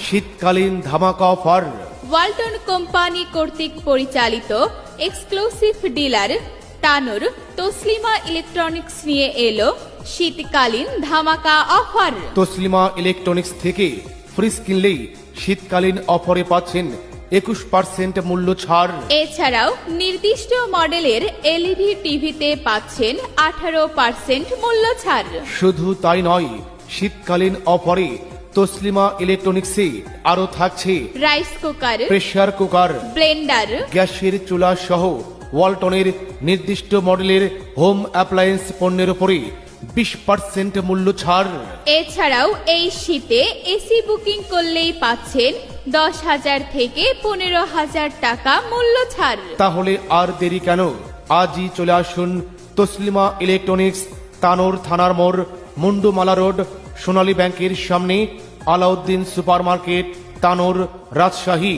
শীতকালীন ধামাকা offer. Walton company কর্তৃক পরিচালিত এক্সক্লুসিভ ডিলার তানুর তসলিমা ইলেকট্রনিক্স নিয়ে এলো শীতকালীন ধামাকা অফার। তসলিমা ইলেকট্রনিক্স থেকে ফ্রিজ কিনলেই শীতকালীন অফারে পাচ্ছেন 21% মূল্য ছাড়। এছাড়াও নির্দিষ্ট মডেলের এলইডি টিভিতে পাচ্ছেন 18% মূল্য ছাড়। শুধু তাই নয়, শীতকালীন অফারে তসলিমা ইলেকট্রনিক্সে আরো থাকছে rice cooker, pressure cooker, Blender, গ্যাসের চুলা সহ ওয়ালটনের নির্দিষ্ট মডেলের হোম অ্যাপ্লায়েন্স পণ্যের উপরে 20% মূল্য ছাড়। এছাড়াও এই শীতে এসি বুকিং করলেই পাচ্ছেন 10,000 থেকে 15,000 টাকা মূল্য ছাড়। তাহলে আর দেরি কেন, আজই চলে আসুন তসলিমা ইলেকট্রনিক্স, তানোর থানার মোড়, মুন্ডুমালা রোড, সোনালী ব্যাংকের সামনে, আলাউদ্দিন সুপারমার্কেট, তানোর, রাজশাহী।